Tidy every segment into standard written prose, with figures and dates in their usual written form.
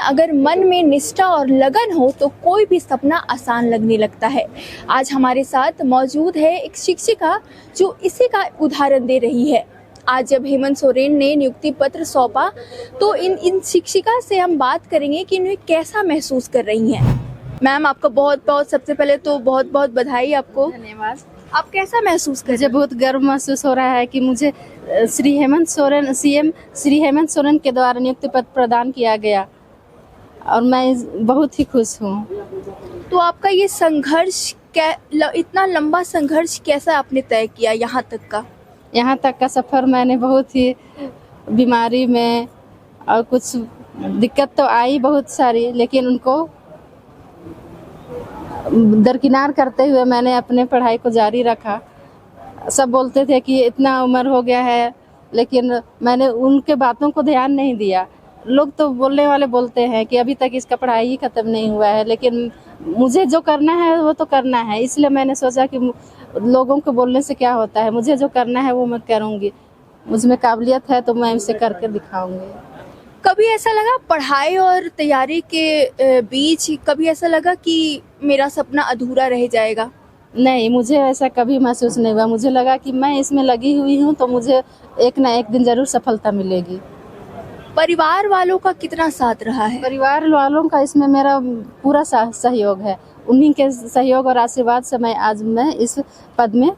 अगर मन में निष्ठा और लगन हो तो कोई भी सपना आसान लगने लगता है। आज हमारे साथ मौजूद है एक शिक्षिका जो इसी का उदाहरण दे रही है। आज जब हेमंत सोरेन ने नियुक्ति पत्र सौंपा तो इन शिक्षिका से हम बात करेंगे कि उन्हें कैसा महसूस कर रही हैं। मैम, आपका बहुत बहुत सबसे पहले तो बहुत बहुत बधाई आपको। धन्यवाद। आप कैसा महसूस कर रहे मुझे बहुत गर्व महसूस हो रहा है कि मुझे श्री हेमंत सोरेन के द्वारा नियुक्ति पत्र प्रदान किया गया और मैं बहुत ही खुश हूँ। हैं? तो आपका ये संघर्ष इतना लंबा संघर्ष कैसा आपने तय किया यहाँ तक का? यहाँ तक का सफ़र मैंने बहुत ही बीमारी में और कुछ दिक्कत तो आई बहुत सारी, लेकिन उनको दरकिनार करते हुए मैंने अपने पढ़ाई को जारी रखा। सब बोलते थे कि इतना उम्र हो गया है, लेकिन मैंने उनके बातों को ध्यान नहीं दिया। लोग तो बोलने वाले बोलते हैं कि अभी तक इसका पढ़ाई ही ख़त्म नहीं हुआ है, लेकिन मुझे जो करना है वो तो करना है। इसलिए मैंने सोचा कि लोगों को बोलने से क्या होता है, मुझे जो करना है वो मैं करूँगी। मुझमें काबिलियत है तो मैं इसे करके दिखाऊँगी। कभी ऐसा लगा पढ़ाई और तैयारी के बीच कभी ऐसा लगा कि मेरा सपना अधूरा रह जाएगा? नहीं, मुझे ऐसा कभी महसूस नहीं हुआ। मुझे लगा कि मैं इसमें लगी हुई हूँ तो मुझे एक ना एक दिन ज़रूर सफलता मिलेगी। परिवार वालों का कितना साथ रहा है? परिवार वालों का इसमें मेरा पूरा सहयोग है। उन्हीं के सहयोग और आशीर्वाद से आज मैं इस पद में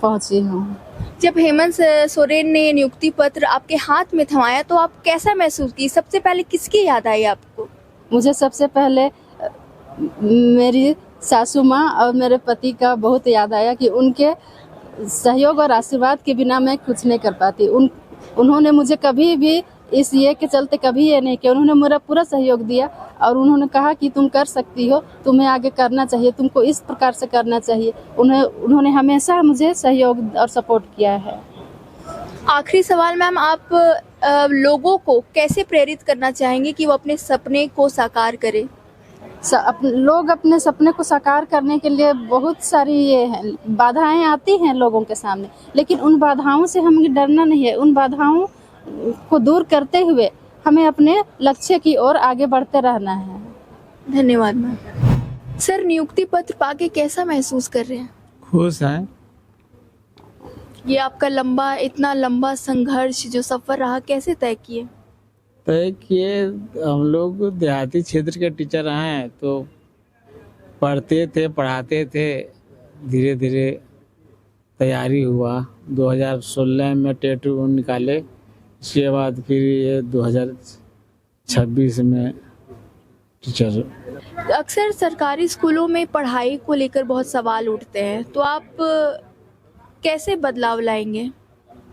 पहुँची हूँ। जब हेमंत सोरेन ने नियुक्ति पत्र आपके हाथ में थमाया तो आप कैसा महसूस की? सबसे पहले किसकी याद आई आपको? मुझे सबसे पहले मेरी सासू माँ और मेरे पति का बहुत याद आया कि उनके सहयोग और आशीर्वाद के बिना मैं कुछ नहीं कर पाती। उन्होंने मुझे कभी भी इस ये के चलते कभी ये नहीं किया। उन्होंने मेरा पूरा सहयोग दिया और उन्होंने कहा कि तुम कर सकती हो, तुम्हें आगे करना चाहिए, तुमको इस प्रकार से करना चाहिए। उन्होंने हमेशा मुझे सहयोग और सपोर्ट किया है। आखिरी सवाल मैम, आप लोगों को कैसे प्रेरित करना चाहेंगे कि वो अपने सपने को साकार करें? लोग अपने सपने को साकार करने के लिए बहुत सारी ये बाधाएं आती हैं लोगों के सामने, लेकिन उन बाधाओं से हमें डरना नहीं है। उन बाधाओं को दूर करते हुए हमें अपने लक्ष्य की ओर आगे बढ़ते रहना है। धन्यवाद मैम। सर, नियुक्ति पत्र पाके कैसा महसूस कर रहे हैं? खुश हैं। ये आपका इतना लंबा संघर्ष जो सफर रहा, कैसे तय किए? तय किए, हम लोग देहाती क्षेत्र के टीचर हैं तो पढ़ते थे, पढ़ाते थे। धीरे धीरे तैयारी हुआ। 2016 में टेट निकाले, इसके बाद फिर ये 2026 में टीचर। अक्सर सरकारी स्कूलों में पढ़ाई को लेकर बहुत सवाल उठते हैं, तो आप कैसे बदलाव लाएंगे?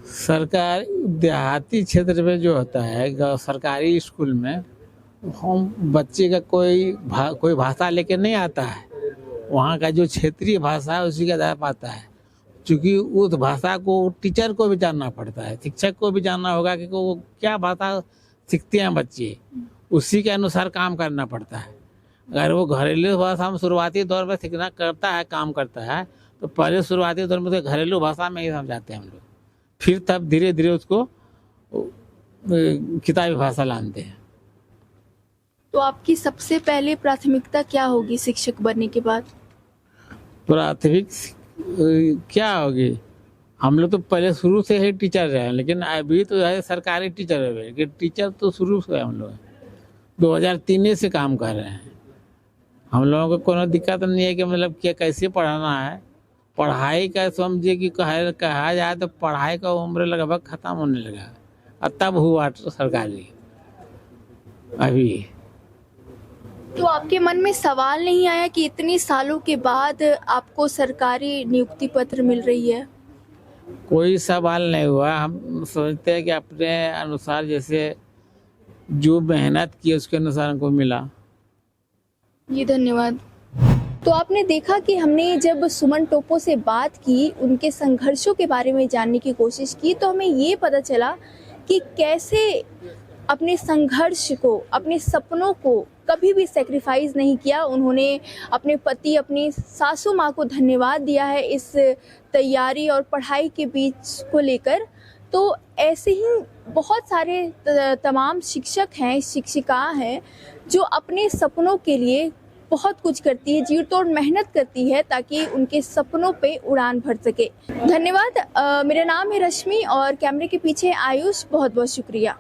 सरकार देहाती क्षेत्र में जो होता है सरकारी स्कूल में, हम बच्चे का कोई भाषा लेके नहीं आता है। वहाँ का जो क्षेत्रीय भाषा है उसी का आधार पाता है, क्योंकि उस भाषा को टीचर को भी जानना पड़ता है, शिक्षक को भी जानना होगा कि वो क्या भाषा सीखते हैं बच्चे, उसी के अनुसार काम करना पड़ता है। अगर वो घरेलू भाषा में शुरुआती दौर में सीखना करता है, काम करता है, तो पहले शुरुआती दौर में तो घरेलू भाषा में ही समझाते हैं हम लोग, फिर तब धीरे धीरे उसको किताबी भाषा लाते हैं। तो आपकी सबसे पहले प्राथमिकता क्या होगी शिक्षक बनने के बाद? प्राथमिक क्या होगी? हम लोग तो पहले शुरू से ही टीचर रहे हैं, लेकिन अभी तो है सरकारी टीचर है कि टीचर तो शुरू से हम लोग 2003 से काम कर रहे हैं। हम लोगों को कोई दिक्कत नहीं है कि मतलब क्या कैसे पढ़ाना है। पढ़ाई का समझिए कि कहा जाए तो पढ़ाई का उम्र लगभग ख़त्म होने लगा और तब हुआ सरकारी। अभी तो आपके मन में सवाल नहीं आया कि इतने सालों के बाद आपको सरकारी नियुक्ति पत्र मिल रही है? कोई सवाल नहीं हुआ। हम सोचते हैं कि अपने अनुसार जैसे जो मेहनत की उसके अनुसार हमको मिला। जी धन्यवाद। तो आपने देखा कि हमने जब सुमन टोपो से बात की, उनके संघर्षों के बारे में जानने की कोशिश की, तो हमें ये पता चला कि कैसे अपने संघर्ष को, अपने सपनों को कभी भी सेक्रीफाइस नहीं किया। उन्होंने अपने पति, अपनी सासू माँ को धन्यवाद दिया है इस तैयारी और पढ़ाई के बीच को लेकर। तो ऐसे ही बहुत सारे तमाम शिक्षक हैं, शिक्षिका हैं जो अपने सपनों के लिए बहुत कुछ करती है, जी तोड़ मेहनत करती है ताकि उनके सपनों पे उड़ान भर सके। धन्यवाद। मेरा नाम है रश्मि और कैमरे के पीछे आयुष। बहुत बहुत शुक्रिया।